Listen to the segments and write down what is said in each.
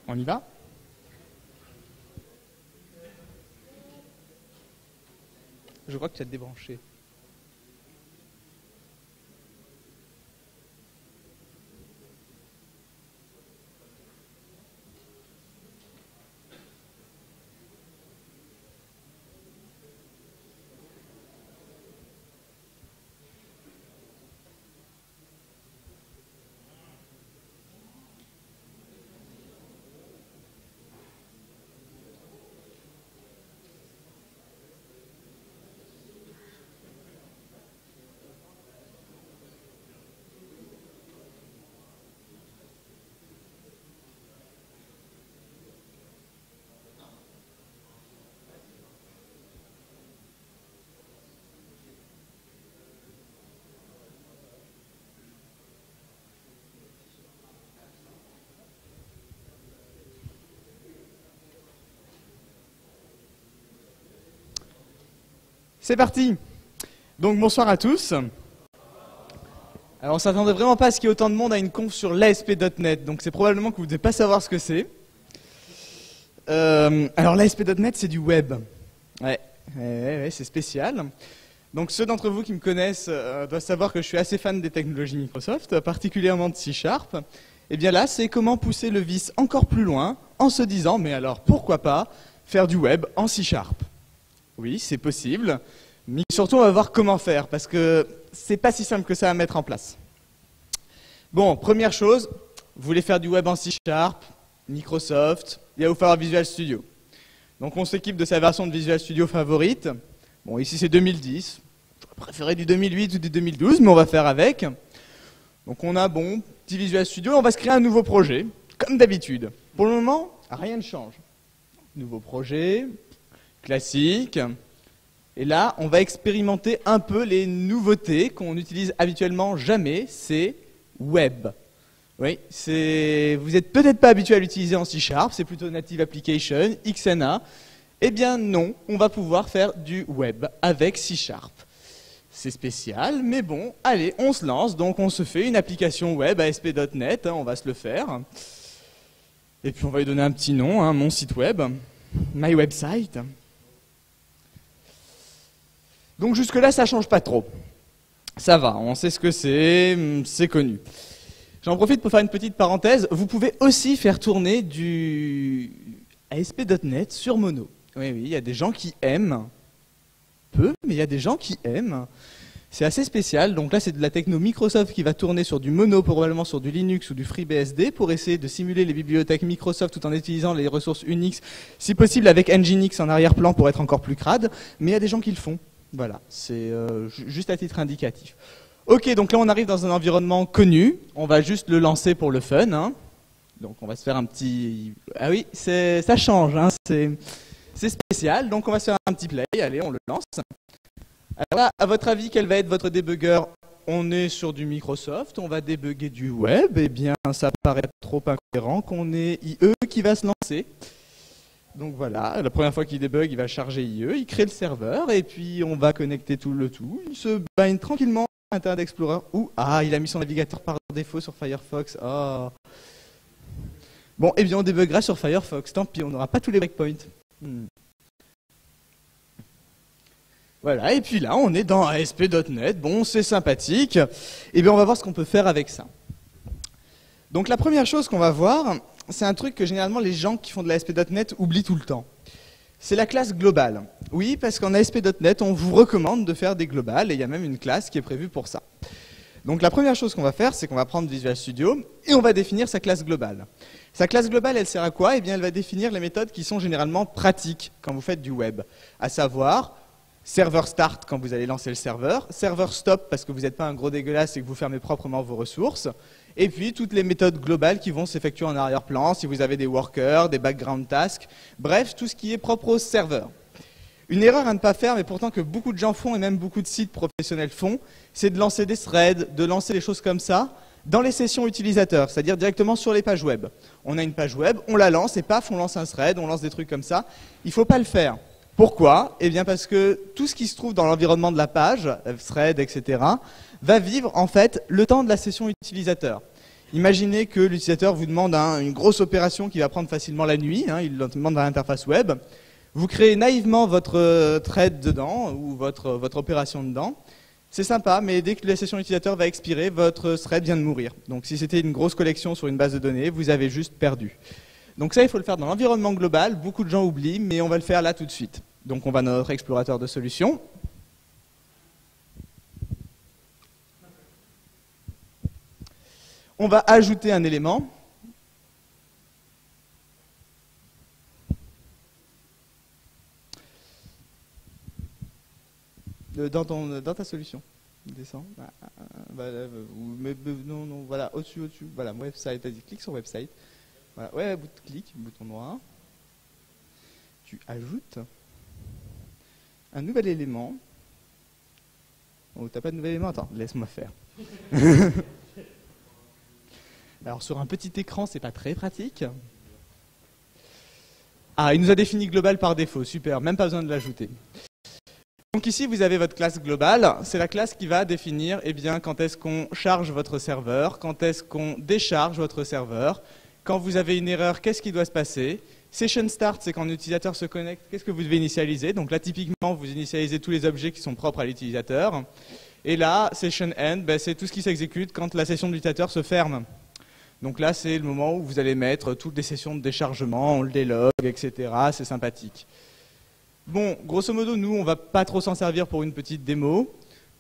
On y va? Je crois que tu as débranché. C'est parti. Donc bonsoir à tous. Alors on s'attendait vraiment pas à ce qu'il y ait autant de monde à une conf sur l'ASP.NET, donc c'est probablement que vous ne devez pas savoir ce que c'est. Alors l'ASP.NET c'est du web. Ouais, c'est spécial. Donc ceux d'entre vous qui me connaissent doivent savoir que je suis assez fan des technologies Microsoft, particulièrement de C#. Et bien là c'est comment pousser le vice encore plus loin en se disant mais alors pourquoi pas faire du web en C#. Oui, c'est possible, mais surtout on va voir comment faire, parce que c'est pas si simple que ça à mettre en place. Bon, première chose, vous voulez faire du web en C#, Microsoft, il va vous falloir Visual Studio. Donc on s'équipe de sa version de Visual Studio favorite. Bon, ici c'est 2010, j'aurais préféré du 2008 ou du 2012, mais on va faire avec. Donc on a, bon, petit Visual Studio, on va se créer un nouveau projet, comme d'habitude. Pour le moment, rien ne change. Nouveau projet... classique. Et là, on va expérimenter un peu les nouveautés qu'on n'utilise habituellement jamais, c'est web. Oui, vous n'êtes peut-être pas habitué à l'utiliser en C#, c'est plutôt Native Application, XNA. Eh bien non, on va pouvoir faire du web avec C#. C'est spécial, mais bon, allez, on se lance. Donc on se fait une application web ASP.NET, on va se le faire. Et puis on va lui donner un petit nom, mon site web, my website. Donc jusque-là, ça ne change pas trop. Ça va, on sait ce que c'est connu. J'en profite pour faire une petite parenthèse. Vous pouvez aussi faire tourner du ASP.NET sur Mono. Oui, il y a des gens qui aiment. Peu, mais il y a des gens qui aiment. C'est assez spécial. Donc là, c'est de la techno Microsoft qui va tourner sur du Mono, probablement sur du Linux ou du FreeBSD, pour essayer de simuler les bibliothèques Microsoft tout en utilisant les ressources Unix, si possible avec Nginx en arrière-plan pour être encore plus crade. Mais il y a des gens qui le font. Voilà, c'est juste à titre indicatif. Ok, donc là on arrive dans un environnement connu, on va juste le lancer pour le fun. Donc on va se faire un petit... Ah oui, ça change, c'est spécial, donc on va se faire un petit play, allez, on le lance. Alors là, à votre avis, quel va être votre débugger? On est sur du Microsoft, on va débugger du web, eh bien ça paraît trop incohérent qu'on ait IE qui va se lancer. Donc voilà, la première fois qu'il débug, il va charger IE, il crée le serveur, et puis on va connecter tout le tout. Il se bind tranquillement à Internet Explorer. Il a mis son navigateur par défaut sur Firefox. Oh. Bon, eh bien on débuggera sur Firefox, tant pis, on n'aura pas tous les breakpoints. Voilà, et puis là, on est dans ASP.NET, bon, c'est sympathique. Et bien on va voir ce qu'on peut faire avec ça. Donc la première chose qu'on va voir, c'est un truc que généralement les gens qui font de l'ASP.NET oublient tout le temps. C'est la classe globale. Oui, parce qu'en ASP.NET, on vous recommande de faire des globales, et il y a même une classe qui est prévue pour ça. Donc la première chose qu'on va faire, c'est qu'on va prendre Visual Studio, et on va définir sa classe globale. Sa classe globale, elle sert à quoi? Eh bien, elle va définir les méthodes qui sont généralement pratiques quand vous faites du web. À savoir, server start quand vous allez lancer le serveur, server stop parce que vous n'êtes pas un gros dégueulasse et que vous fermez proprement vos ressources, et puis toutes les méthodes globales qui vont s'effectuer en arrière-plan, si vous avez des workers, des background tasks, bref, tout ce qui est propre au serveur. Une erreur à ne pas faire, mais pourtant que beaucoup de gens font, et même beaucoup de sites professionnels font, c'est de lancer des threads, de lancer des choses comme ça, dans les sessions utilisateurs, c'est-à-dire directement sur les pages web. On a une page web, on la lance, et paf, on lance un thread, on lance des trucs comme ça. Il ne faut pas le faire. Pourquoi? Eh bien parce que tout ce qui se trouve dans l'environnement de la page, thread, etc., va vivre en fait le temps de la session utilisateur. Imaginez que l'utilisateur vous demande une grosse opération qui va prendre facilement la nuit, il le demande à l'interface web. Vous créez naïvement votre thread dedans, ou votre opération dedans. C'est sympa, mais dès que la session utilisateur va expirer, votre thread vient de mourir. Donc si c'était une grosse collection sur une base de données, vous avez juste perdu. Donc ça, il faut le faire dans l'environnement global. Beaucoup de gens oublient, mais on va le faire là tout de suite. Donc on va dans notre explorateur de solutions. On va ajouter un élément. Dans ta solution. Descends. Non, voilà, au-dessus. Voilà, website, vas-y, clique sur website. Voilà, ouais, clique, bouton noir. Tu ajoutes un nouvel élément. Oh, t'as pas de nouvel élément? Attends, laisse-moi faire. Alors sur un petit écran, c'est pas très pratique. Ah, il nous a défini global par défaut, super, même pas besoin de l'ajouter. Donc ici, vous avez votre classe globale, c'est la classe qui va définir quand est-ce qu'on charge votre serveur, quand est-ce qu'on décharge votre serveur, quand vous avez une erreur, qu'est-ce qui doit se passer. Session start, c'est quand un utilisateur se connecte, qu'est-ce que vous devez initialiser. Donc là, typiquement, vous initialisez tous les objets qui sont propres à l'utilisateur. Et là, session end, c'est tout ce qui s'exécute quand la session de l'utilisateur se ferme. Donc là, c'est le moment où vous allez mettre toutes les sessions de déchargement, on le délog, etc. C'est sympathique. Bon, grosso modo, nous, on ne va pas trop s'en servir pour une petite démo.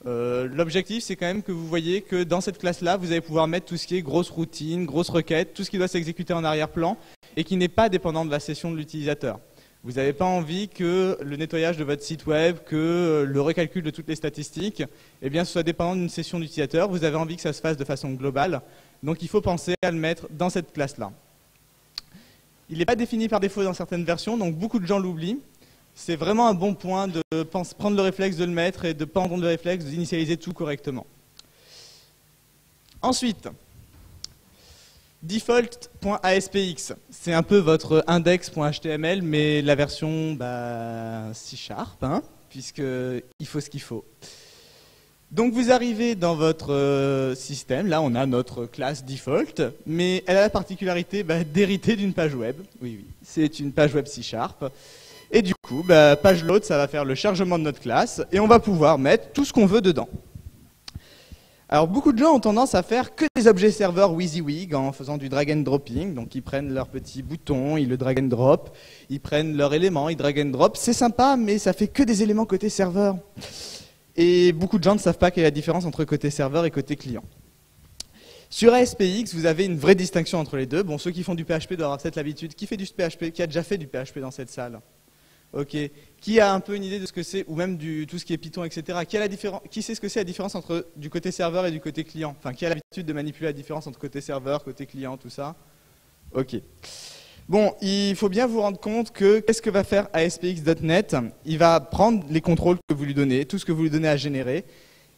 L'objectif, c'est quand même que vous voyez que dans cette classe-là, vous allez pouvoir mettre tout ce qui est grosse routine, grosse requête, tout ce qui doit s'exécuter en arrière-plan et qui n'est pas dépendant de la session de l'utilisateur. Vous n'avez pas envie que le nettoyage de votre site web, que le recalcul de toutes les statistiques, ce soit dépendant d'une session d'utilisateur. Vous avez envie que ça se fasse de façon globale. Donc il faut penser à le mettre dans cette classe-là. Il n'est pas défini par défaut dans certaines versions, donc beaucoup de gens l'oublient. C'est vraiment un bon point de prendre le réflexe de le mettre et de prendre le réflexe d'initialiser tout correctement. Ensuite, default.aspx, c'est un peu votre index.html, mais la version C#, puisqu'il faut ce qu'il faut. Donc vous arrivez dans votre système, là on a notre classe default, mais elle a la particularité d'hériter d'une page web. Oui, c'est une page web C#. Et du coup, page load, ça va faire le chargement de notre classe, et on va pouvoir mettre tout ce qu'on veut dedans. Alors beaucoup de gens ont tendance à faire que des objets serveurs WYSIWYG en faisant du drag and dropping, donc ils prennent leur petit bouton, ils le drag and drop, ils prennent leur élément, ils drag and drop, c'est sympa, mais ça fait que des éléments côté serveur. Et beaucoup de gens ne savent pas quelle est la différence entre côté serveur et côté client. Sur ASPX, vous avez une vraie distinction entre les deux. Bon, ceux qui font du PHP doivent avoir peut-être l'habitude. Qui fait du PHP? Qui a déjà fait du PHP dans cette salle? Ok. Qui a un peu une idée de ce que c'est, ou même tout ce qui est Python, etc. Qui sait ce que c'est la différence entre du côté serveur et du côté client? Enfin, qui a l'habitude de manipuler la différence entre côté serveur, côté client, tout ça? Ok. Bon, il faut bien vous rendre compte que qu'est-ce que va faire ASPX.NET? Il va prendre les contrôles que vous lui donnez, tout ce que vous lui donnez à générer.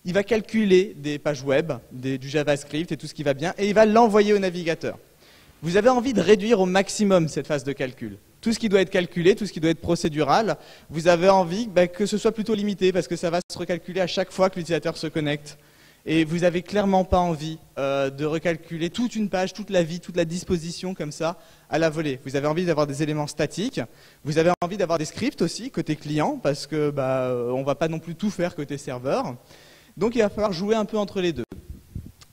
Il va calculer des pages web, du JavaScript et tout ce qui va bien, et il va l'envoyer au navigateur. Vous avez envie de réduire au maximum cette phase de calcul. Tout ce qui doit être calculé, tout ce qui doit être procédural, vous avez envie que ce soit plutôt limité, parce que ça va se recalculer à chaque fois que l'utilisateur se connecte. Et vous n'avez clairement pas envie de recalculer toute une page, toute la vie, toute la disposition comme ça à la volée. Vous avez envie d'avoir des éléments statiques. Vous avez envie d'avoir des scripts aussi côté client parce que on va pas non plus tout faire côté serveur. Donc il va falloir jouer un peu entre les deux.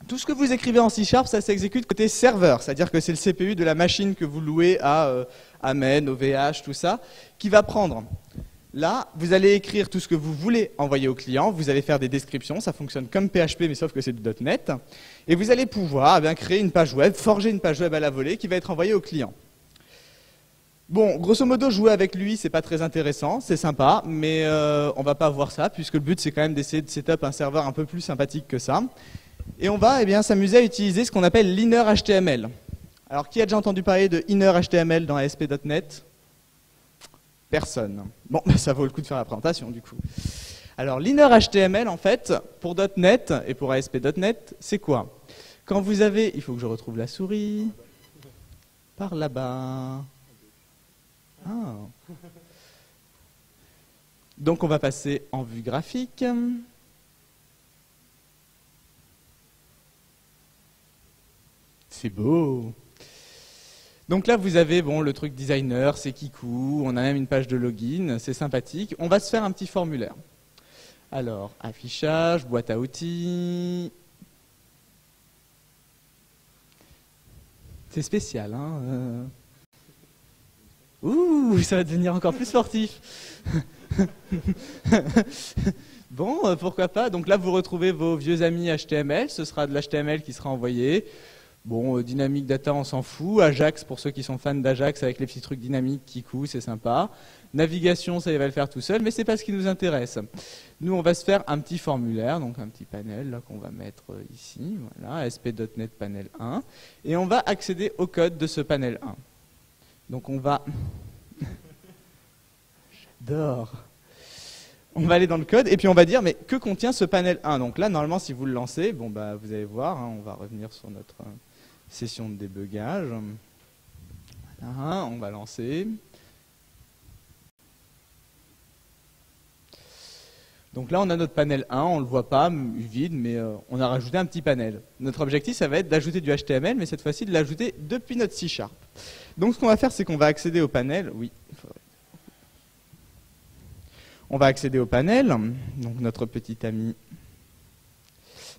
Tout ce que vous écrivez en C#, ça s'exécute côté serveur, c'est-à-dire que c'est le CPU de la machine que vous louez à Amen, OVH, tout ça, qui va prendre. Là, vous allez écrire tout ce que vous voulez envoyer au client, vous allez faire des descriptions, ça fonctionne comme PHP, mais sauf que c'est du .NET, et vous allez pouvoir créer une page web, forger une page web à la volée qui va être envoyée au client. Bon, grosso modo, jouer avec lui, c'est pas très intéressant, c'est sympa, mais on va pas voir ça, puisque le but, c'est quand même d'essayer de setup un serveur un peu plus sympathique que ça. Et on va s'amuser à utiliser ce qu'on appelle l'inner.html. Alors, qui a déjà entendu parler de inner.html dans ASP.NET? Personne. Bon, ça vaut le coup de faire la présentation, du coup. Alors, l'inner.html, en fait, pour .NET et pour ASP.NET, c'est quoi? Quand vous avez... Il faut que je retrouve la souris. Par là-bas. Ah. Donc, on va passer en vue graphique. C'est beau. Donc là, vous avez bon, le truc designer, c'est Kikou, on a même une page de login, c'est sympathique. On va se faire un petit formulaire. Alors, affichage, boîte à outils. C'est spécial, hein Ouh, ça va devenir encore plus sportif. Bon, pourquoi pas. Donc là, vous retrouvez vos vieux amis HTML. Ce sera de l'HTML qui sera envoyé. Bon, Dynamic Data, on s'en fout. Ajax, pour ceux qui sont fans d'Ajax, avec les petits trucs dynamiques qui coulent, c'est sympa. Navigation, ça, il va le faire tout seul, mais c'est pas ce qui nous intéresse. Nous, on va se faire un petit formulaire, donc un petit panel là qu'on va mettre ici. Voilà, ASP.NET Panel 1. Et on va accéder au code de ce panel 1. Donc on va... J'adore. On va aller dans le code et puis on va dire, mais que contient ce panel 1? Donc là, normalement, si vous le lancez, bon, bah, vous allez voir, hein, on va revenir sur notre session de débugage. Voilà, on va lancer. Donc là, on a notre panel 1, on ne le voit pas, vide, mais on a rajouté un petit panel. Notre objectif, ça va être d'ajouter du HTML, mais cette fois-ci, de l'ajouter depuis notre C#. Donc ce qu'on va faire, c'est qu'on va accéder au panel. Oui, on va accéder au panel, donc notre petit ami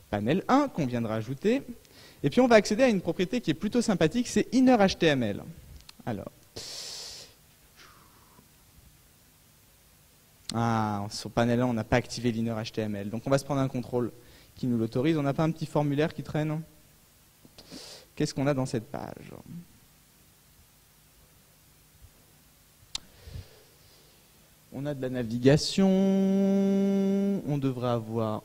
panel 1 qu'on vient de rajouter. Et puis on va accéder à une propriété qui est plutôt sympathique, c'est innerHTML. Alors, sur panel 1, on n'a pas activé l'innerHTML. Donc on va se prendre un contrôle qui nous l'autorise. On n'a pas un petit formulaire qui traîne? Qu'est-ce qu'on a dans cette page? On a de la navigation. On devrait avoir...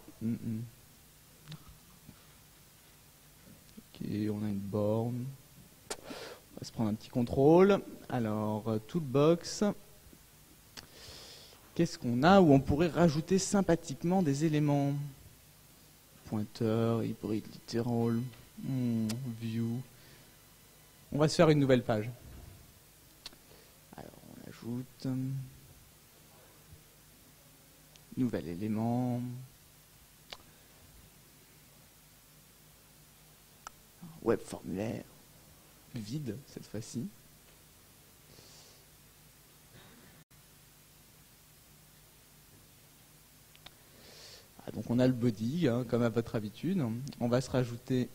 Ok, on a une borne. On va se prendre un petit contrôle. Alors, toolbox. Qu'est-ce qu'on a où on pourrait rajouter sympathiquement des éléments? Pointeur, hybride, littéral, view. On va se faire une nouvelle page. Alors, on ajoute... nouvel élément. Web formulaire. Vide, cette fois-ci. Donc on a le body, hein, comme à votre habitude. On va se rajouter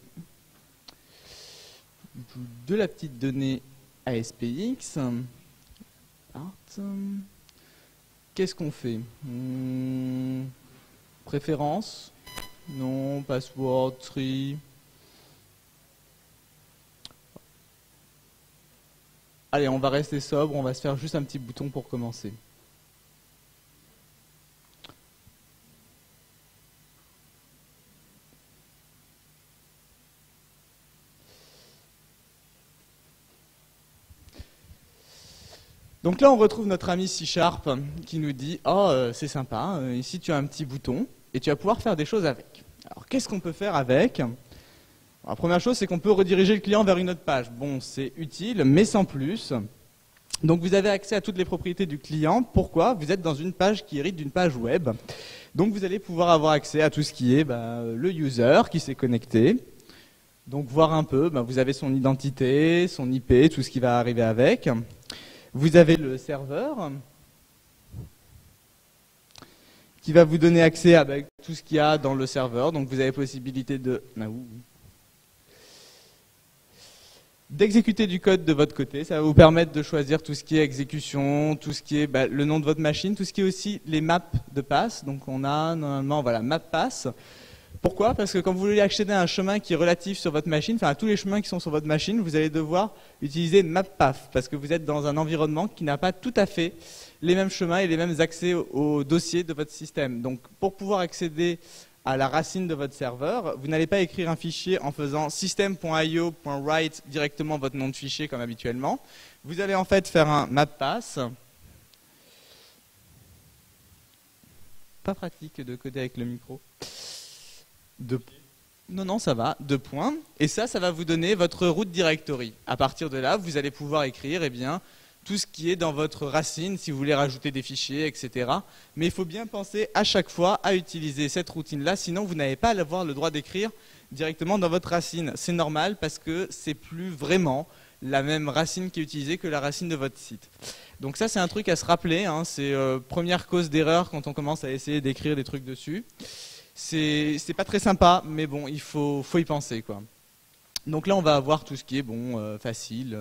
de la petite donnée ASPX. Qu'est-ce qu'on fait? Préférence? Non. Password, tree. Allez, on va rester sobre, on va se faire juste un petit bouton pour commencer. Donc là, on retrouve notre ami C# qui nous dit « Oh, c'est sympa, ici tu as un petit bouton et tu vas pouvoir faire des choses avec. » Alors, qu'est-ce qu'on peut faire avec? La première chose, c'est qu'on peut rediriger le client vers une autre page. Bon, c'est utile, mais sans plus. Donc, vous avez accès à toutes les propriétés du client. Pourquoi? Vous êtes dans une page qui hérite d'une page web. Donc, vous allez pouvoir avoir accès à tout ce qui est le user qui s'est connecté. Donc, voir un peu, vous avez son identité, son IP, tout ce qui va arriver avec. Vous avez le serveur qui va vous donner accès à tout ce qu'il y a dans le serveur. Donc vous avez possibilité d'exécuter du code de votre côté. Ça va vous permettre de choisir tout ce qui est exécution, tout ce qui est le nom de votre machine, tout ce qui est aussi les maps de pass. Donc on a normalement map pass. Pourquoi? Parce que quand vous voulez accéder à un chemin qui est relatif sur votre machine, enfin à tous les chemins qui sont sur votre machine, vous allez devoir utiliser MapPath parce que vous êtes dans un environnement qui n'a pas tout à fait les mêmes chemins et les mêmes accès au dossier de votre système. Donc pour pouvoir accéder à la racine de votre serveur, vous n'allez pas écrire un fichier en faisant system.io.write directement votre nom de fichier comme habituellement. Vous allez en fait faire un MapPath. Pas pratique de coder avec le micro. Non, ça va, 2 points. Et ça va vous donner votre root directory. À partir de là, vous allez pouvoir écrire tout ce qui est dans votre racine, si vous voulez rajouter des fichiers, etc. Mais il faut bien penser à chaque fois à utiliser cette routine-là, sinon vous n'allez pas avoir le droit d'écrire directement dans votre racine. C'est normal parce que c'est plus vraiment la même racine qui est utilisée que la racine de votre site. Donc ça, c'est un truc à se rappeler, hein. C'est première cause d'erreur quand on commence à essayer d'écrire des trucs dessus. C'est pas très sympa, mais bon, il faut y penser, quoi. Donc là, on va avoir tout ce qui est bon, facile,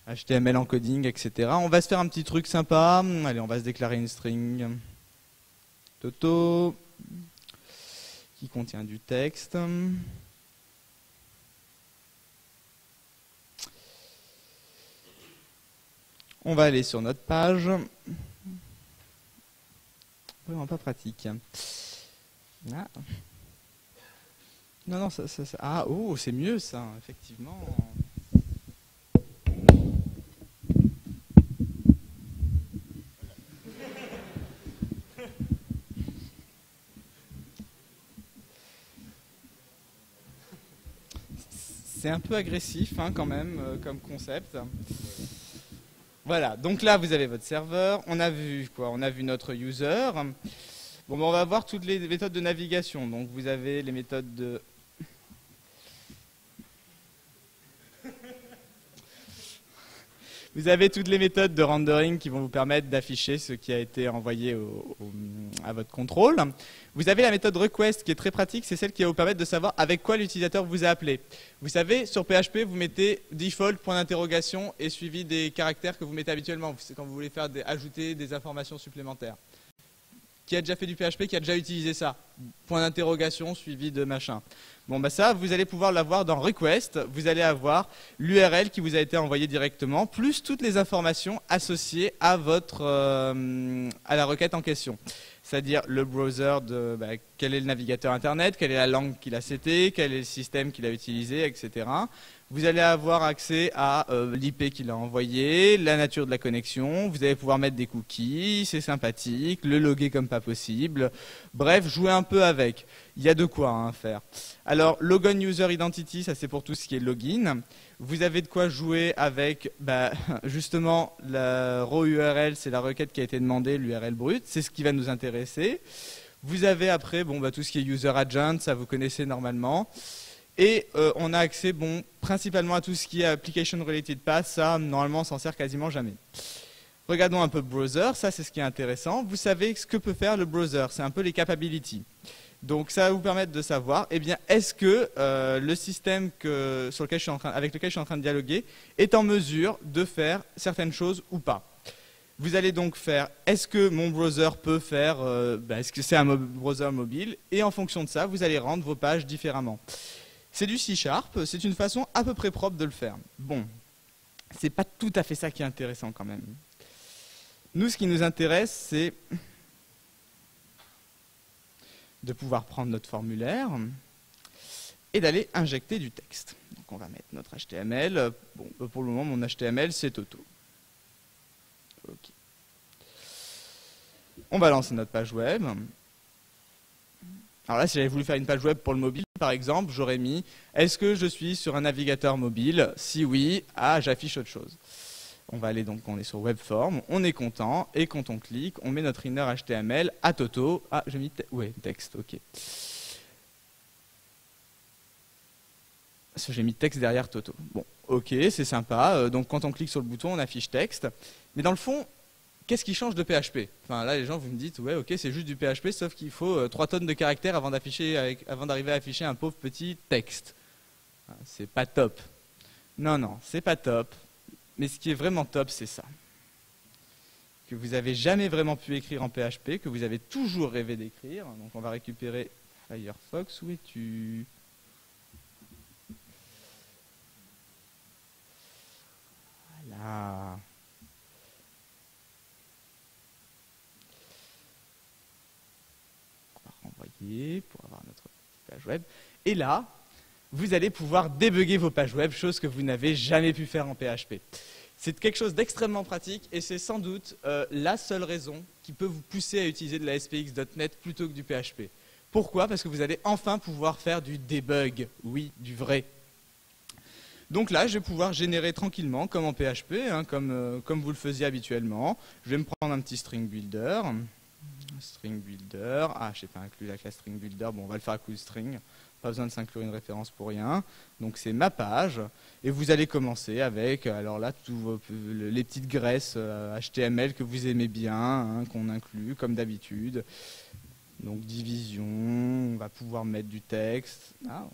HTML encoding, etc. On va se faire un petit truc sympa. Allez, on va se déclarer une string Toto qui contient du texte. On va aller sur notre page. Vraiment pas pratique. Ah. Non, ça. Ah, oh, c'est mieux ça, effectivement. C'est un peu agressif, hein, quand même, comme concept. Voilà, donc là vous avez votre serveur, on a vu quoi? On a vu notre user. Bon, ben, on va voir toutes les méthodes de navigation. Donc vous avez les méthodes de... Vous avez toutes les méthodes de rendering qui vont vous permettre d'afficher ce qui a été envoyé à votre contrôle. Vous avez la méthode request qui est très pratique, c'est celle qui va vous permettre de savoir avec quoi l'utilisateur vous a appelé. Vous savez, sur PHP, vous mettez default, point d'interrogation et suivi des caractères que vous mettez habituellement. C'est quand vous voulez faire ajouter des informations supplémentaires. Qui a déjà fait du PHP, qui a déjà utilisé ça? Point d'interrogation suivi de machin. Bon, bah ça, vous allez pouvoir l'avoir dans request. Vous allez avoir l'URL qui vous a été envoyé directement, plus toutes les informations associées à à la requête en question. C'est-à-dire le browser, quel est le navigateur Internet, quelle est la langue qu'il a cité, quel est le système qu'il a utilisé, etc. Vous allez avoir accès à l'IP qu'il a envoyé, la nature de la connexion, vous allez pouvoir mettre des cookies, c'est sympathique, le loguer comme pas possible. Bref, jouer un peu avec. Il y a de quoi faire. Alors, Logon User Identity, ça c'est pour tout ce qui est login. Vous avez de quoi jouer avec, justement, la raw URL, c'est la requête qui a été demandée, l'URL brute, c'est ce qui va nous intéresser. Vous avez après tout ce qui est User Agent, ça vous connaissez normalement. Et on a accès principalement à tout ce qui est Application Related Path, ça normalement on s'en sert quasiment jamais. Regardons un peu le browser, ça c'est ce qui est intéressant. Vous savez ce que peut faire le browser, c'est un peu les capabilities. Donc ça va vous permettre de savoir, est-ce que le système avec lequel je suis en train de dialoguer est en mesure de faire certaines choses ou pas. Vous allez donc faire, est-ce que mon browser peut faire, est-ce que c'est un browser mobile? Et en fonction de ça, vous allez rendre vos pages différemment. C'est du C#, c'est une façon à peu près propre de le faire. Bon, c'est pas tout à fait ça qui est intéressant quand même. Nous, ce qui nous intéresse, c'est de pouvoir prendre notre formulaire et d'aller injecter du texte. Donc on va mettre notre HTML. Bon, pour le moment, mon HTML, c'est Toto. Ok. On va lancer notre page web. Alors là, si j'avais voulu faire une page web pour le mobile, par exemple, j'aurais mis « Est-ce que je suis sur un navigateur mobile? Si oui, j'affiche autre chose. » On va aller donc, on est sur Webform, on est content, et quand on clique, on met notre inner HTML à Toto. Ah, j'ai mis texte, ok. J'ai mis texte derrière Toto. Bon, ok, c'est sympa. Donc quand on clique sur le bouton, on affiche texte. Mais dans le fond, qu'est-ce qui change de PHP? Enfin là, les gens, vous me dites, ouais, ok, c'est juste du PHP, sauf qu'il faut 3 tonnes de caractères avant d'arriver à afficher un pauvre petit texte. C'est pas top. Non, c'est pas top. Mais ce qui est vraiment top, c'est ça. Que vous n'avez jamais vraiment pu écrire en PHP, que vous avez toujours rêvé d'écrire. Donc on va récupérer Firefox. Où es-tu? Voilà. On va renvoyer pour avoir notre page web. Et là, vous allez pouvoir débugger vos pages web, chose que vous n'avez jamais pu faire en PHP. C'est quelque chose d'extrêmement pratique et c'est sans doute la seule raison qui peut vous pousser à utiliser de la SPX.NET plutôt que du PHP. Pourquoi? Parce que vous allez enfin pouvoir faire du debug, oui, du vrai. Donc là, je vais pouvoir générer tranquillement, comme en PHP, comme vous le faisiez habituellement. Je vais me prendre un petit string builder. String builder. Ah, je n'ai pas inclus la classe string builder. Bon, on va le faire à coup de string. pas besoin de s'inclure une référence pour rien. Donc c'est ma page. Et vous allez commencer avec, alors là, les petites graisses HTML que vous aimez bien, hein, qu'on inclut comme d'habitude. Donc division, on va pouvoir mettre du texte. Ah,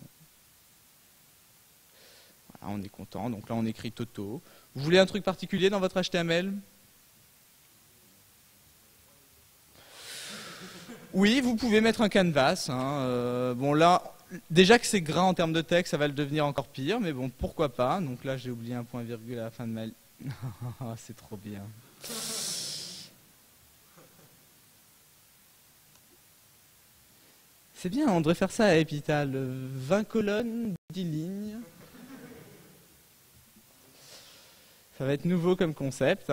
voilà, on est content. Donc là, on écrit Toto. Vous voulez un truc particulier dans votre HTML ? Oui, vous pouvez mettre un canvas. Hein. Bon là, déjà que c'est gras en termes de texte, ça va le devenir encore pire, mais bon, pourquoi pas. Donc là, j'ai oublié un point virgule à la fin de ma ligne. C'est trop bien. C'est bien, on devrait faire ça à Epital. 20 colonnes, 10 lignes. Ça va être nouveau comme concept.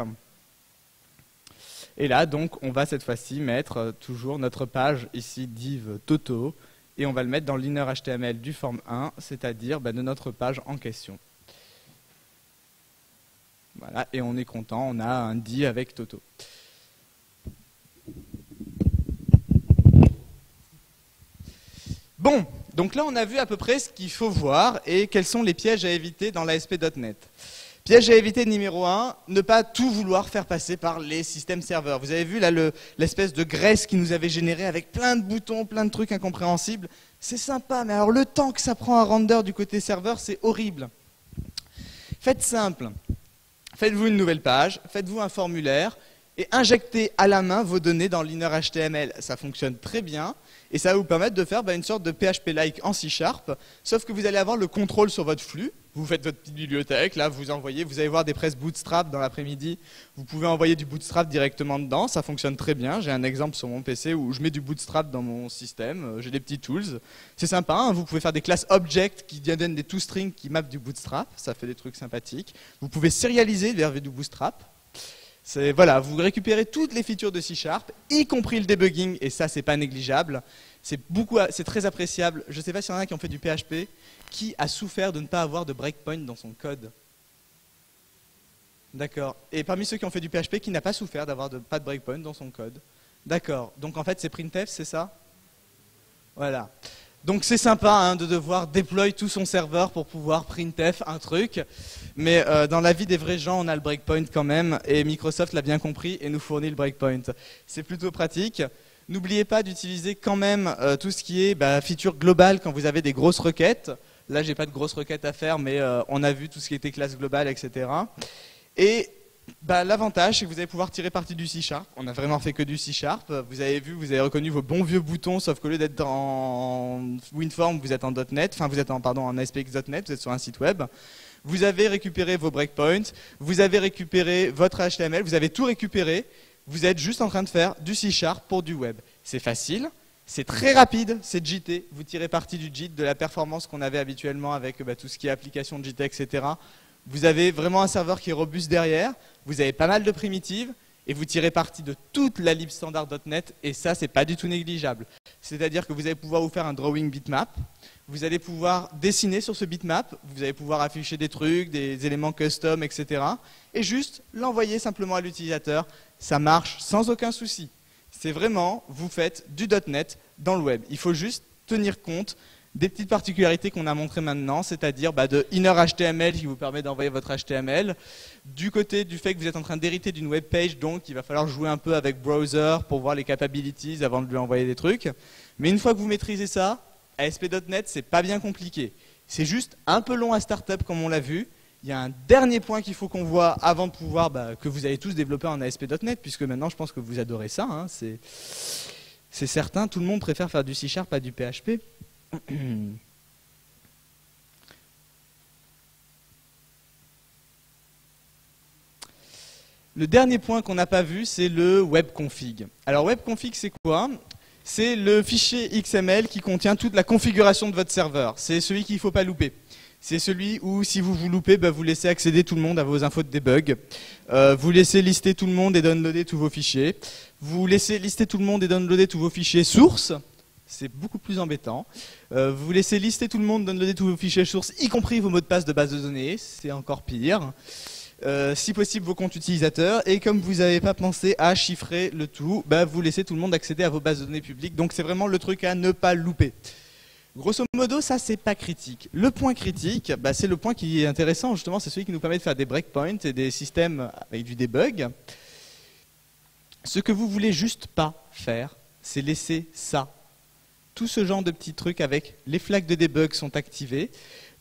Et là, donc, on va cette fois-ci mettre toujours notre page ici div Toto, et on va le mettre dans l'inner HTML du form 1, c'est-à-dire de notre page en question. Voilà, et on est content, on a un div avec Toto. Bon, donc là, on a vu à peu près ce qu'il faut voir et quels sont les pièges à éviter dans l'ASP.NET. Piège à éviter numéro 1, ne pas tout vouloir faire passer par les systèmes serveurs. Vous avez vu là l'espèce de graisse qui nous avait généré avec plein de boutons, plein de trucs incompréhensibles. C'est sympa, mais alors le temps que ça prend à render du côté serveur, c'est horrible. Faites simple. Faites-vous une nouvelle page, faites-vous un formulaire et injectez à la main vos données dans l'inner HTML. Ça fonctionne très bien et ça va vous permettre de faire une sorte de PHP-like en C#, sauf que vous allez avoir le contrôle sur votre flux. Vous faites votre petite bibliothèque, là vous envoyez, vous allez voir des presses Bootstrap dans l'après-midi, vous pouvez envoyer du Bootstrap directement dedans, ça fonctionne très bien. J'ai un exemple sur mon PC où je mets du Bootstrap dans mon système, j'ai des petits tools. C'est sympa, hein, vous pouvez faire des classes object qui donnent des toString qui mappent du Bootstrap, ça fait des trucs sympathiques. Vous pouvez serialiser vers du Bootstrap. Voilà, vous récupérez toutes les features de C#, y compris le debugging, et ça c'est pas négligeable. C'est très appréciable. Je ne sais pas s'il y en a qui ont fait du PHP, qui a souffert de ne pas avoir de breakpoint dans son code. D'accord. Et parmi ceux qui ont fait du PHP, qui n'a pas souffert d'avoir pas de breakpoint dans son code. D'accord. Donc en fait c'est printf, c'est ça? Voilà. Donc c'est sympa hein, de devoir déployer tout son serveur pour pouvoir printf un truc. Mais dans la vie des vrais gens, on a le breakpoint quand même. Et Microsoft l'a bien compris et nous fournit le breakpoint. C'est plutôt pratique. N'oubliez pas d'utiliser quand même tout ce qui est feature globale quand vous avez des grosses requêtes. Là, j'ai pas de grosses requêtes à faire, mais on a vu tout ce qui était classe globale, etc. Et l'avantage, c'est que vous allez pouvoir tirer parti du C#. On a vraiment fait que du C#. Vous avez vu, vous avez reconnu vos bons vieux boutons, sauf qu'au lieu d'être en WinForm, vous êtes en .NET, enfin vous êtes en ASPX.NET, vous êtes sur un site web. Vous avez récupéré vos breakpoints, vous avez récupéré votre HTML, vous avez tout récupéré. Vous êtes juste en train de faire du C# pour du web. C'est facile, c'est très rapide, c'est JIT. Vous tirez parti du JIT, de la performance qu'on avait habituellement avec tout ce qui est application de JIT, etc. Vous avez vraiment un serveur qui est robuste derrière, vous avez pas mal de primitives, et vous tirez parti de toute la lib standard.NET, et ça, c'est pas du tout négligeable. C'est-à-dire que vous allez pouvoir vous faire un drawing bitmap, vous allez pouvoir dessiner sur ce bitmap, vous allez pouvoir afficher des trucs, des éléments custom, etc. Et juste l'envoyer simplement à l'utilisateur. Ça marche sans aucun souci. C'est vraiment, vous faites du .NET dans le web. Il faut juste tenir compte des petites particularités qu'on a montrées maintenant, c'est-à-dire de inner HTML qui vous permet d'envoyer votre HTML, du côté du fait que vous êtes en train d'hériter d'une web page, donc il va falloir jouer un peu avec browser pour voir les capabilities avant de lui envoyer des trucs. Mais une fois que vous maîtrisez ça, ASP.NET, c'est pas bien compliqué. C'est juste un peu long à start-up comme on l'a vu. Il y a un dernier point qu'il faut qu'on voit avant de pouvoir, que vous allez tous développer en ASP.NET, puisque maintenant je pense que vous adorez ça, hein, c'est certain, tout le monde préfère faire du C#, pas du PHP. Le dernier point qu'on n'a pas vu, c'est le webconfig. Alors webconfig, c'est quoi? C'est le fichier XML qui contient toute la configuration de votre serveur. C'est celui qu'il ne faut pas louper. C'est celui où, si vous vous loupez, vous laissez accéder tout le monde à vos infos de debug. Vous laissez lister tout le monde et downloader tous vos fichiers. Vous laissez lister tout le monde et downloader tous vos fichiers sources. C'est beaucoup plus embêtant. Vous laissez lister tout le monde, downloader tous vos fichiers sources, y compris vos mots de passe de base de données. C'est encore pire. Si possible, vos comptes utilisateurs. Et comme vous n'avez pas pensé à chiffrer le tout, vous laissez tout le monde accéder à vos bases de données publiques. Donc c'est vraiment le truc à ne pas louper. Grosso modo, ça, c'est pas critique. Le point critique, bah, c'est le point qui est intéressant, justement, c'est celui qui nous permet de faire des breakpoints et des systèmes avec du debug. Ce que vous voulez juste pas faire, c'est laisser ça. Tout ce genre de petits trucs avec les flags de debug sont activés.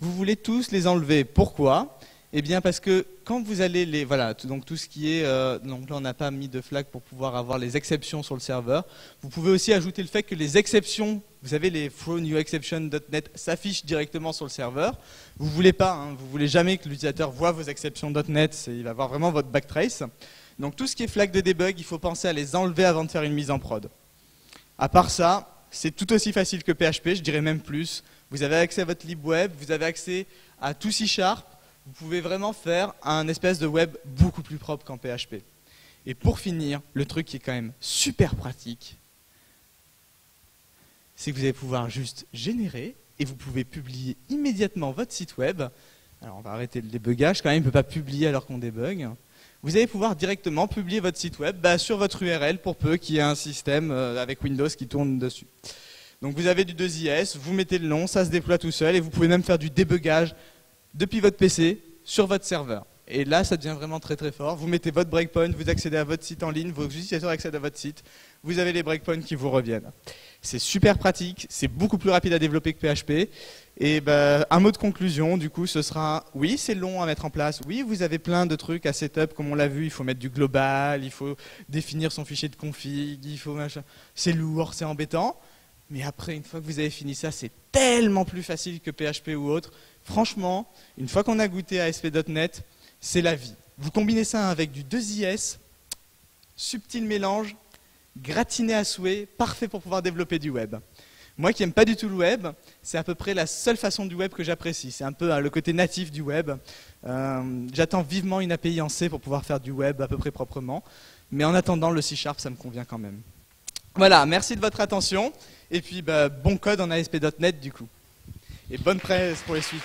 Vous voulez tous les enlever. Pourquoi ? Eh bien parce que quand vous allez les... Voilà, donc tout ce qui est... donc là, on n'a pas mis de flag pour pouvoir avoir les exceptions sur le serveur. Vous pouvez aussi ajouter le fait que les exceptions, vous savez, les throw_new_exception.net s'affichent directement sur le serveur. Vous voulez pas, hein, vous voulez jamais que l'utilisateur voit vos exceptions.net, il va voir vraiment votre backtrace. Donc tout ce qui est flag de debug, il faut penser à les enlever avant de faire une mise en prod. À part ça, c'est tout aussi facile que PHP, je dirais même plus. Vous avez accès à votre libweb, vous avez accès à tout C#. Vous pouvez vraiment faire un espèce de web beaucoup plus propre qu'en PHP. Et pour finir, le truc qui est quand même super pratique, c'est que vous allez pouvoir juste générer et vous pouvez publier immédiatement votre site web. Alors on va arrêter le débugage, quand même, il ne peut pas publier alors qu'on débug. Vous allez pouvoir directement publier votre site web sur votre URL pour peu qu'il y ait un système avec Windows qui tourne dessus. Donc vous avez du 2IS, vous mettez le nom, ça se déploie tout seul et vous pouvez même faire du débugage depuis votre PC sur votre serveur. Et là, ça devient vraiment très très fort. Vous mettez votre breakpoint, vous accédez à votre site en ligne, vos utilisateurs accèdent à votre site, vous avez les breakpoints qui vous reviennent. C'est super pratique, c'est beaucoup plus rapide à développer que PHP. Et un mot de conclusion, du coup, ce sera, oui, c'est long à mettre en place, oui, vous avez plein de trucs à setup, comme on l'a vu, il faut mettre du global, il faut définir son fichier de config, il faut machin. C'est lourd, c'est embêtant, mais après, une fois que vous avez fini ça, c'est tellement plus facile que PHP ou autre. Franchement, une fois qu'on a goûté à ASP.NET, c'est la vie. Vous combinez ça avec du 2IS, subtil mélange, gratiné à souhait, parfait pour pouvoir développer du web. Moi qui n'aime pas du tout le web, c'est à peu près la seule façon du web que j'apprécie. C'est un peu le côté natif du web. J'attends vivement une API en C pour pouvoir faire du web à peu près proprement. Mais en attendant, le C#, ça me convient quand même. Voilà, merci de votre attention. Et puis, bon code en ASP.NET du coup. Et bonne presse pour les suites.